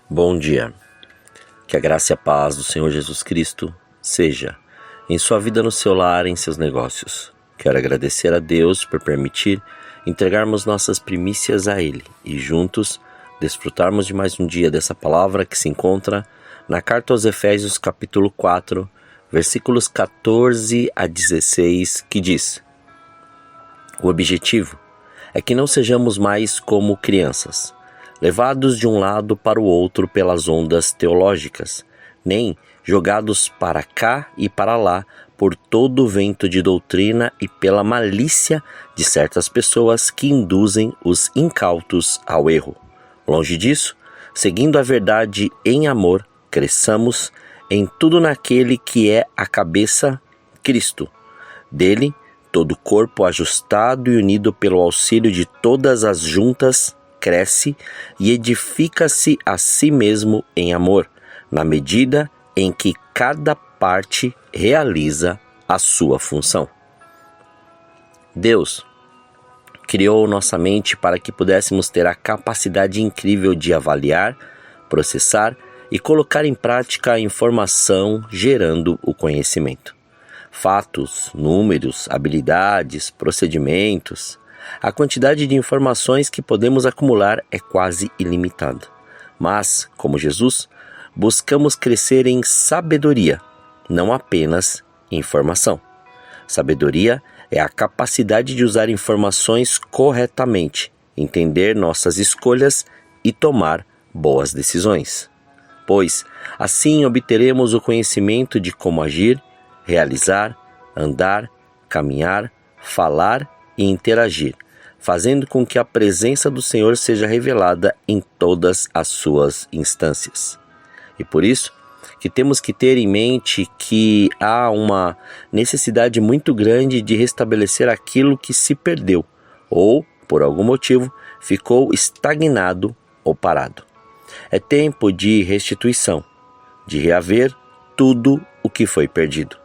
Bom dia, que a graça e a paz do Senhor Jesus Cristo seja em sua vida, no seu lar, em seus negócios. Quero agradecer a Deus por permitir entregarmos nossas primícias a Ele e juntos desfrutarmos de mais um dia dessa palavra que se encontra na carta aos Efésios capítulo 4, versículos 14 a 16, que diz: o objetivo é que não sejamos mais como crianças, levados de um lado para o outro pelas ondas teológicas, nem jogados para cá e para lá por todo o vento de doutrina e pela malícia de certas pessoas que induzem os incautos ao erro. Longe disso, seguindo a verdade em amor, cresçamos em tudo naquele que é a cabeça, Cristo. Dele, todo o corpo ajustado e unido pelo auxílio de todas as juntas cresce e edifica-se a si mesmo em amor, na medida em que cada parte realiza a sua função. Deus criou nossa mente para que pudéssemos ter a capacidade incrível de avaliar, processar e colocar em prática a informação, gerando o conhecimento. Fatos, números, habilidades, procedimentos. A quantidade de informações que podemos acumular é quase ilimitada. Mas, como Jesus, buscamos crescer em sabedoria, não apenas informação. Sabedoria é a capacidade de usar informações corretamente, entender nossas escolhas e tomar boas decisões. Pois, assim obteremos o conhecimento de como agir, realizar, andar, caminhar, falar e interagir, fazendo com que a presença do Senhor seja revelada em todas as suas instâncias. E por isso que temos que ter em mente que há uma necessidade muito grande de restabelecer aquilo que se perdeu ou, por algum motivo, ficou estagnado ou parado. É tempo de restituição, de reaver tudo o que foi perdido.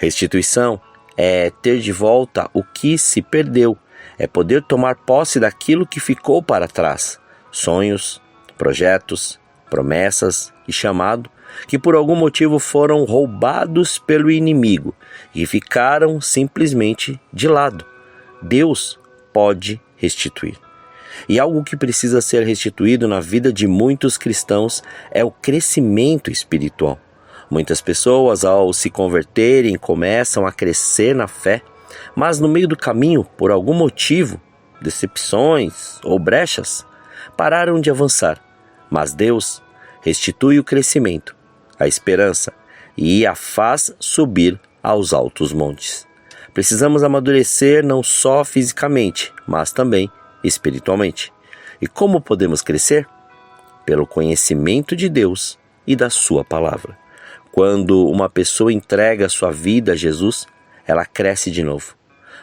Restituição é ter de volta o que se perdeu, é poder tomar posse daquilo que ficou para trás, sonhos, projetos, promessas e chamado, que por algum motivo foram roubados pelo inimigo e ficaram simplesmente de lado. Deus pode restituir. E algo que precisa ser restituído na vida de muitos cristãos é o crescimento espiritual. Muitas pessoas, ao se converterem, começam a crescer na fé, mas no meio do caminho, por algum motivo, decepções ou brechas, pararam de avançar. Mas Deus restitui o crescimento, a esperança e a faz subir aos altos montes. Precisamos amadurecer não só fisicamente, mas também espiritualmente. E como podemos crescer? Pelo conhecimento de Deus e da sua palavra. Quando uma pessoa entrega sua vida a Jesus, ela cresce de novo.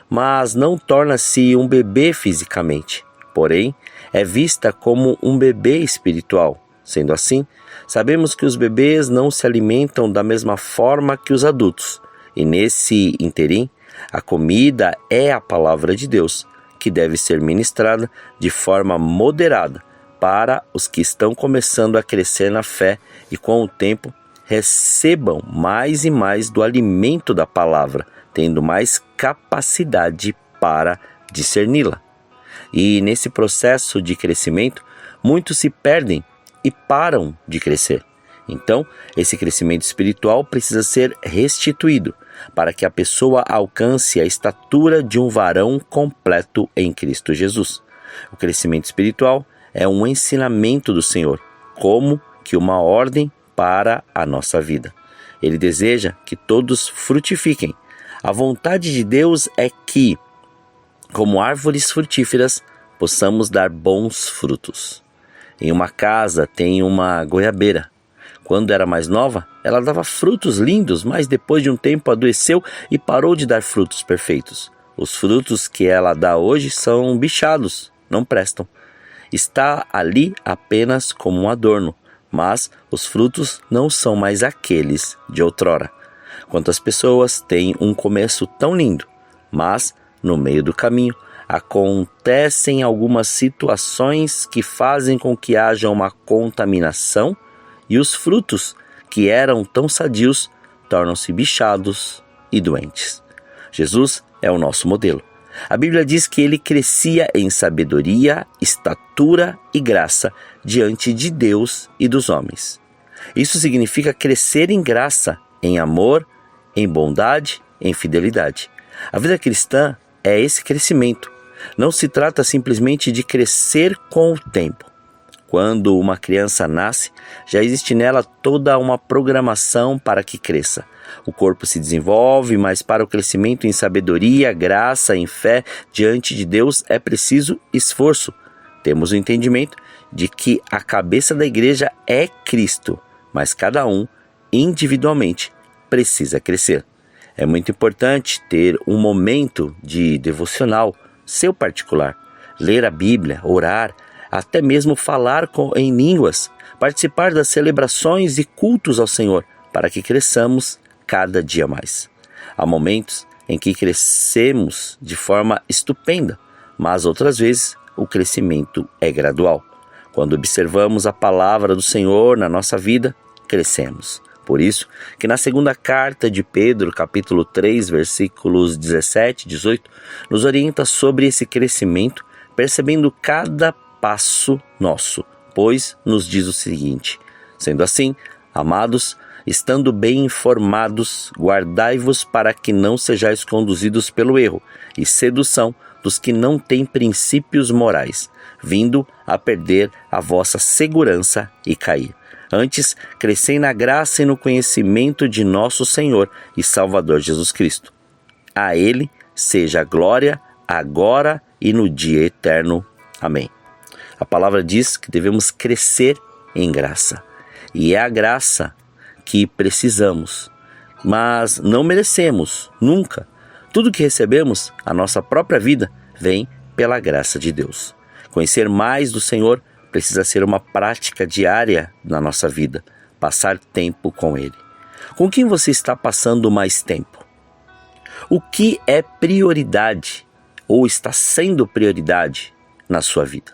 Mas não torna-se um bebê fisicamente, porém é vista como um bebê espiritual. Sendo assim, sabemos que os bebês não se alimentam da mesma forma que os adultos, e nesse interim, a comida é a palavra de Deus, que deve ser ministrada de forma moderada para os que estão começando a crescer na fé e com o tempo recebam mais e mais do alimento da palavra, tendo mais capacidade para discerni-la. E nesse processo de crescimento, muitos se perdem e param de crescer. Então, esse crescimento espiritual precisa ser restituído para que a pessoa alcance a estatura de um varão completo em Cristo Jesus. O crescimento espiritual é um ensinamento do Senhor, como que uma ordem para a nossa vida. Ele deseja que todos frutifiquem. A vontade de Deus é que, como árvores frutíferas, possamos dar bons frutos. Em uma casa tem uma goiabeira. Quando era mais nova, ela dava frutos lindos, mas depois de um tempo adoeceu e parou de dar frutos perfeitos. Os frutos que ela dá hoje são bichados, não prestam. Está ali apenas como um adorno, mas os frutos não são mais aqueles de outrora. Quantas pessoas têm um começo tão lindo, mas no meio do caminho acontecem algumas situações que fazem com que haja uma contaminação e os frutos, que eram tão sadios, tornam-se bichados e doentes. Jesus é o nosso modelo. A Bíblia diz que ele crescia em sabedoria, estatura e graça diante de Deus e dos homens. Isso significa crescer em graça, em amor, em bondade, em fidelidade. A vida cristã é esse crescimento. Não se trata simplesmente de crescer com o tempo. Quando uma criança nasce, já existe nela toda uma programação para que cresça. O corpo se desenvolve, mas para o crescimento em sabedoria, graça, em fé, diante de Deus é preciso esforço. Temos o entendimento de que a cabeça da igreja é Cristo, mas cada um, individualmente, precisa crescer. É muito importante ter um momento de devocional, seu particular, ler a Bíblia, orar, até mesmo falar em línguas, participar das celebrações e cultos ao Senhor, para que cresçamos cada dia mais. Há momentos em que crescemos de forma estupenda, mas outras vezes o crescimento é gradual. Quando observamos a palavra do Senhor na nossa vida, crescemos. Por isso que na segunda carta de Pedro, capítulo 3, versículos 17 e 18, nos orienta sobre esse crescimento, percebendo cada passo nosso, pois nos diz o seguinte: sendo assim, amados, estando bem informados, guardai-vos para que não sejais conduzidos pelo erro e sedução dos que não têm princípios morais, vindo a perder a vossa segurança e cair. Antes, crescei na graça e no conhecimento de nosso Senhor e Salvador Jesus Cristo. A Ele seja a glória, agora e no dia eterno. Amém. A palavra diz que devemos crescer em graça. E é a graça que precisamos, mas não merecemos, nunca. Tudo que recebemos, a nossa própria vida, vem pela graça de Deus. Conhecer mais do Senhor precisa ser uma prática diária na nossa vida, passar tempo com Ele. Com quem você está passando mais tempo? O que é prioridade ou está sendo prioridade na sua vida?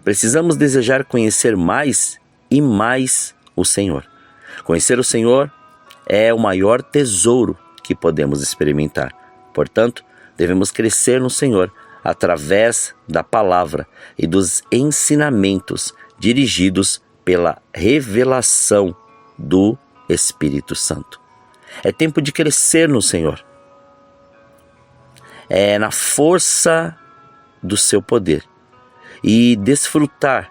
Precisamos desejar conhecer mais e mais o Senhor. Conhecer o Senhor é o maior tesouro que podemos experimentar. Portanto, devemos crescer no Senhor através da palavra e dos ensinamentos dirigidos pela revelação do Espírito Santo. É tempo de crescer no Senhor. É na força do seu poder e desfrutar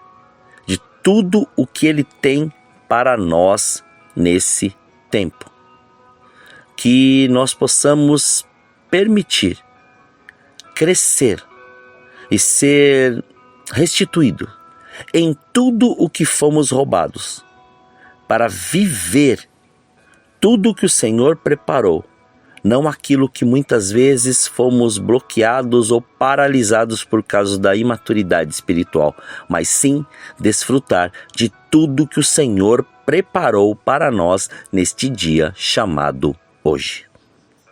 de tudo o que Ele tem para nós nesse tempo. Que nós possamos permitir crescer e ser restituído em tudo o que fomos roubados, para viver tudo o que o Senhor preparou, não aquilo que muitas vezes fomos bloqueados ou paralisados por causa da imaturidade espiritual, mas sim desfrutar de tudo que o Senhor preparou para nós neste dia chamado hoje.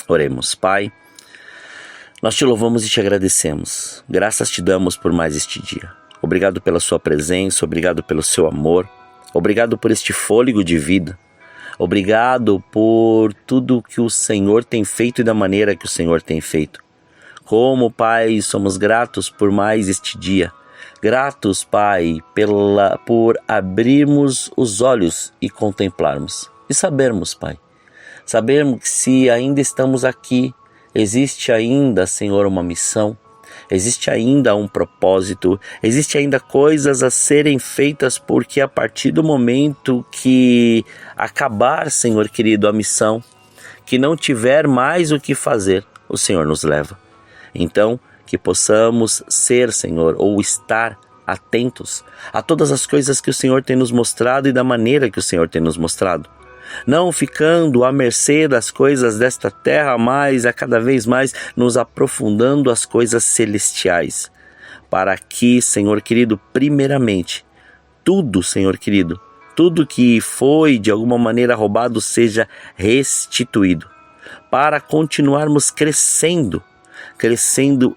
Oremos. Pai, nós te louvamos e te agradecemos. Graças te damos por mais este dia. Obrigado pela sua presença, obrigado pelo seu amor, obrigado por este fôlego de vida. Obrigado por tudo que o Senhor tem feito e da maneira que o Senhor tem feito. Como, Pai, somos gratos por mais este dia. Gratos, Pai, por abrirmos os olhos e contemplarmos. E sabermos, Pai, sabermos que se ainda estamos aqui, existe ainda, Senhor, uma missão. Existe ainda um propósito, existe ainda coisas a serem feitas, porque a partir do momento que acabar, Senhor querido, a missão, que não tiver mais o que fazer, o Senhor nos leva. Então, que possamos ser, Senhor, ou estar atentos a todas as coisas que o Senhor tem nos mostrado e da maneira que o Senhor tem nos mostrado. Não ficando à mercê das coisas desta terra, mas a cada vez mais nos aprofundando as coisas celestiais. Para que, Senhor querido, primeiramente, tudo, Senhor querido, tudo que foi de alguma maneira roubado seja restituído. Para continuarmos crescendo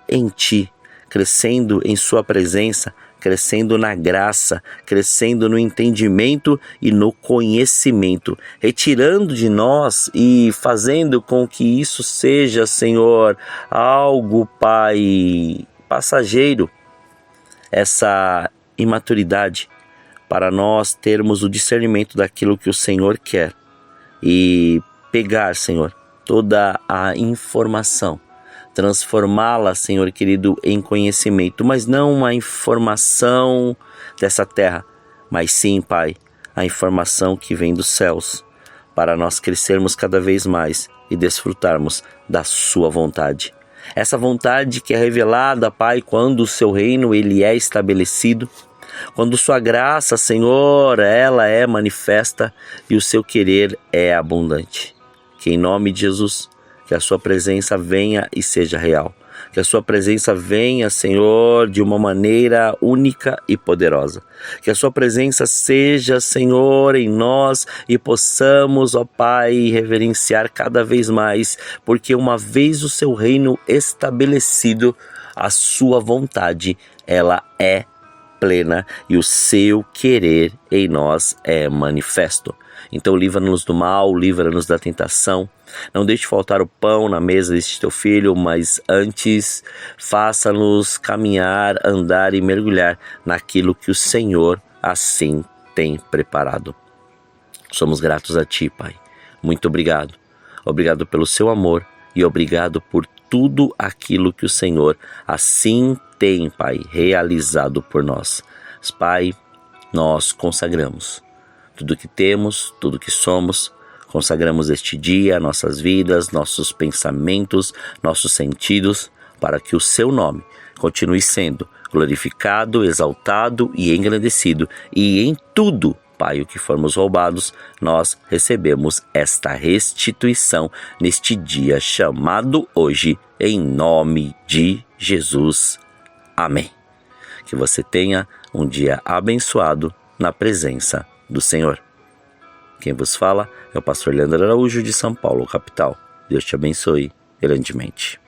em Ti, crescendo em sua presença, crescendo na graça, crescendo no entendimento e no conhecimento, retirando de nós e fazendo com que isso seja, Senhor, algo, Pai, passageiro, essa imaturidade, para nós termos o discernimento daquilo que o Senhor quer e pegar, Senhor, toda a informação, transformá-la, Senhor querido, em conhecimento, mas não uma informação dessa terra, mas sim, Pai, a informação que vem dos céus, para nós crescermos cada vez mais e desfrutarmos da sua vontade. Essa vontade que é revelada, Pai, quando o seu reino ele é estabelecido, quando sua graça, Senhor, ela é manifesta e o seu querer é abundante. Que em nome de Jesus, que a sua presença venha e seja real. Que a sua presença venha, Senhor, de uma maneira única e poderosa. Que a sua presença seja, Senhor, em nós e possamos, ó Pai, reverenciar cada vez mais, porque uma vez o seu reino estabelecido, a sua vontade, ela é plena e o seu querer em nós é manifesto. Então livra-nos do mal, livra-nos da tentação. Não deixe faltar o pão na mesa deste teu filho, mas antes faça-nos caminhar, andar e mergulhar naquilo que o Senhor assim tem preparado. Somos gratos a Ti, Pai. Muito obrigado. Obrigado pelo seu amor e obrigado por tudo aquilo que o Senhor assim tem, Pai, realizado por nós. Pai, nós consagramos tudo que temos, tudo que somos, consagramos este dia, nossas vidas, nossos pensamentos, nossos sentidos, para que o seu nome continue sendo glorificado, exaltado e engrandecido. E em tudo, Pai, o que formos roubados, nós recebemos esta restituição neste dia chamado hoje, em nome de Jesus. Amém. Que você tenha um dia abençoado na presença do Senhor. Quem vos fala é o pastor Leandro Araújo de São Paulo, capital. Deus te abençoe grandemente.